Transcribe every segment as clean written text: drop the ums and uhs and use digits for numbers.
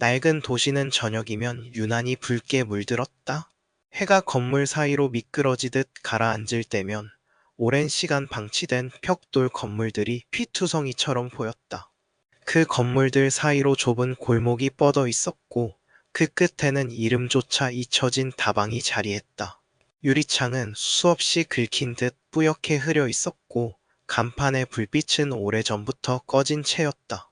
낡은 도시는 저녁이면 유난히 붉게 물들었다. 해가 건물 사이로 미끄러지듯 가라앉을 때면 오랜 시간 방치된 벽돌 건물들이 피투성이처럼 보였다. 그 건물들 사이로 좁은 골목이 뻗어 있었고 그 끝에는 이름조차 잊혀진 다방이 자리했다. 유리창은 수없이 긁힌 듯 뿌옇게 흐려 있었고 간판의 불빛은 오래전부터 꺼진 채였다.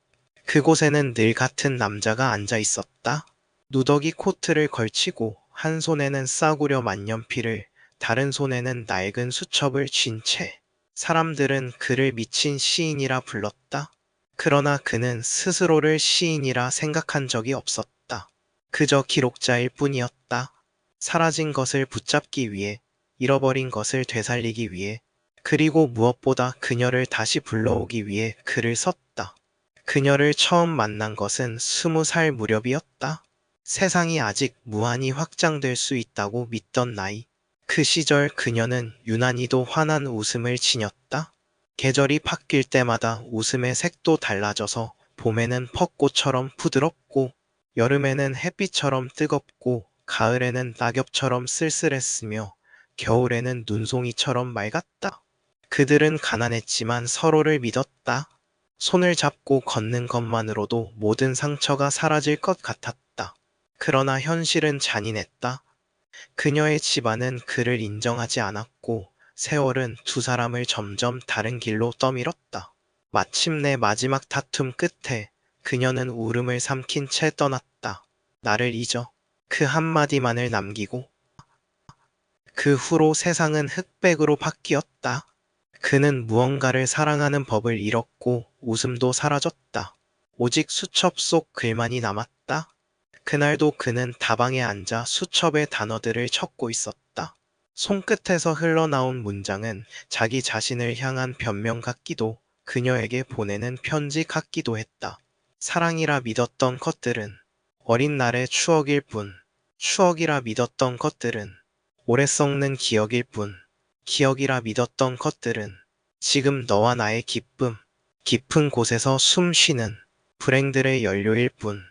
그곳에는 늘 같은 남자가 앉아 있었다. 누더기 코트를 걸치고 한 손에는 싸구려 만년필을, 다른 손에는 낡은 수첩을 쥔 채. 사람들은 그를 미친 시인이라 불렀다. 그러나 그는 스스로를 시인이라 생각한 적이 없었다. 그저 기록자일 뿐이었다. 사라진 것을 붙잡기 위해, 잃어버린 것을 되살리기 위해, 그리고 무엇보다 그녀를 다시 불러오기 위해 글을 썼다. 그녀를 처음 만난 것은 20살 무렵이었다. 세상이 아직 무한히 확장될 수 있다고 믿던 나이. 그 시절 그녀는 유난히도 환한 웃음을 지녔다. 계절이 바뀔 때마다 웃음의 색도 달라져서 봄에는 벚꽃처럼 부드럽고 여름에는 햇빛처럼 뜨겁고 가을에는 낙엽처럼 쓸쓸했으며 겨울에는 눈송이처럼 맑았다. 그들은 가난했지만 서로를 믿었다. 손을 잡고 걷는 것만으로도 모든 상처가 사라질 것 같았다. 그러나 현실은 잔인했다. 그녀의 집안은 그를 인정하지 않았고 세월은 두 사람을 점점 다른 길로 떠밀었다. 마침내 마지막 다툼 끝에 그녀는 울음을 삼킨 채 떠났다. 나를 잊어. 그 한마디만을 남기고 그 후로 세상은 흑백으로 바뀌었다. 그는 무언가를 사랑하는 법을 잃었고 웃음도 사라졌다. 오직 수첩 속 글만이 남았다. 그날도 그는 다방에 앉아 수첩의 단어들을 적고 있었다. 손끝에서 흘러나온 문장은 자기 자신을 향한 변명 같기도 그녀에게 보내는 편지 같기도 했다. 사랑이라 믿었던 것들은 어린 날의 추억일 뿐, 추억이라 믿었던 것들은 오래 썩는 기억일 뿐, 기억이라 믿었던 것들은 지금 너와 나의 기쁨, 깊은 곳에서 숨 쉬는 불행들의 연료일 뿐.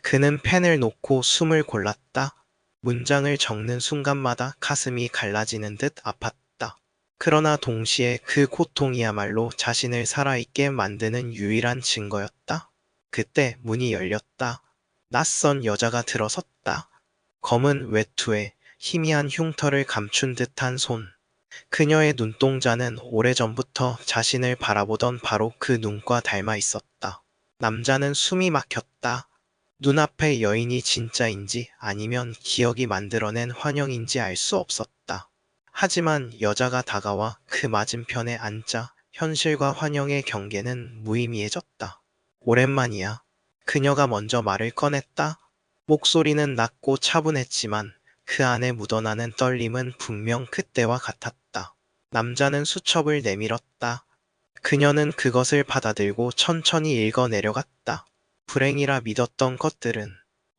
그는 펜을 놓고 숨을 골랐다. 문장을 적는 순간마다 가슴이 갈라지는 듯 아팠다. 그러나 동시에 그 고통이야말로 자신을 살아있게 만드는 유일한 증거였다. 그때 문이 열렸다. 낯선 여자가 들어섰다. 검은 외투에 희미한 흉터를 감춘 듯한 손. 그녀의 눈동자는 오래전부터 자신을 바라보던 바로 그 눈과 닮아 있었다. 남자는 숨이 막혔다. 눈앞의 여인이 진짜인지 아니면 기억이 만들어낸 환영인지 알 수 없었다. 하지만 여자가 다가와 그 맞은편에 앉자 현실과 환영의 경계는 무의미해졌다. 오랜만이야. 그녀가 먼저 말을 꺼냈다. 목소리는 낮고 차분했지만 그 안에 묻어나는 떨림은 분명 그때와 같았다. 남자는 수첩을 내밀었다. 그녀는 그것을 받아들고 천천히 읽어 내려갔다. 불행이라 믿었던 것들은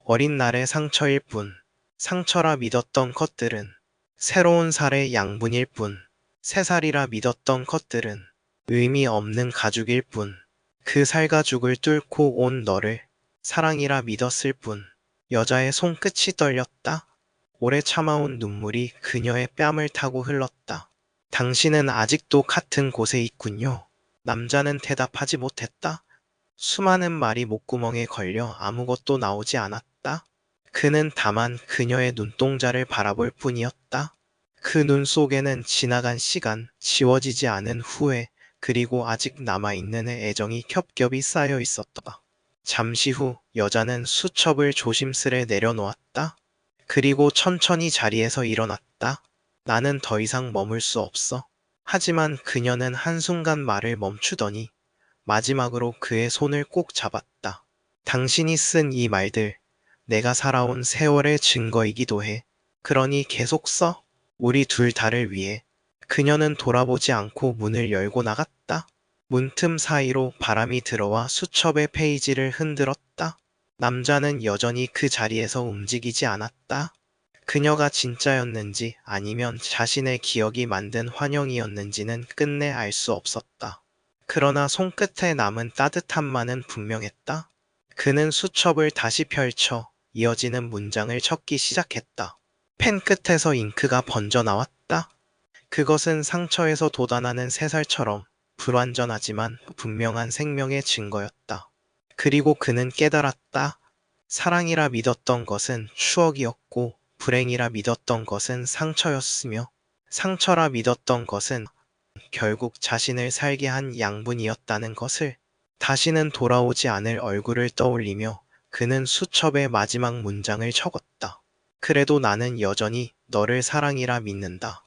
어린 날의 상처일 뿐, 상처라 믿었던 것들은 새로운 살의 양분일 뿐, 새살이라 믿었던 것들은 의미 없는 가죽일 뿐, 그 살가죽을 뚫고 온 너를 사랑이라 믿었을 뿐. 여자의 손끝이 떨렸다. 오래 참아온 눈물이 그녀의 뺨을 타고 흘렀다. 당신은 아직도 같은 곳에 있군요. 남자는 대답하지 못했다. 수많은 말이 목구멍에 걸려 아무것도 나오지 않았다. 그는 다만 그녀의 눈동자를 바라볼 뿐이었다. 그 눈 속에는 지나간 시간, 지워지지 않은 후회, 그리고 아직 남아있는 애정이 겹겹이 쌓여 있었다. 잠시 후 여자는 수첩을 조심스레 내려놓았다. 그리고 천천히 자리에서 일어났다. 나는 더 이상 머물 수 없어. 하지만 그녀는 한순간 말을 멈추더니 마지막으로 그의 손을 꼭 잡았다. 당신이 쓴 이 말들, 내가 살아온 세월의 증거이기도 해. 그러니 계속 써. 우리 둘 다를 위해. 그녀는 돌아보지 않고 문을 열고 나갔다. 문틈 사이로 바람이 들어와 수첩의 페이지를 흔들었다. 남자는 여전히 그 자리에서 움직이지 않았다. 그녀가 진짜였는지 아니면 자신의 기억이 만든 환영이었는지는 끝내 알 수 없었다. 그러나 손끝에 남은 따뜻함만은 분명했다. 그는 수첩을 다시 펼쳐 이어지는 문장을 적기 시작했다. 펜 끝에서 잉크가 번져 나왔다. 그것은 상처에서 돋아나는 새살처럼 불완전하지만 분명한 생명의 증거였다. 그리고 그는 깨달았다. 사랑이라 믿었던 것은 추억이었고, 불행이라 믿었던 것은 상처였으며, 상처라 믿었던 것은 결국 자신을 살게 한 양분이었다는 것을. 다시는 돌아오지 않을 얼굴을 떠올리며 그는 수첩의 마지막 문장을 적었다. 그래도 나는 여전히 너를 사랑이라 믿는다.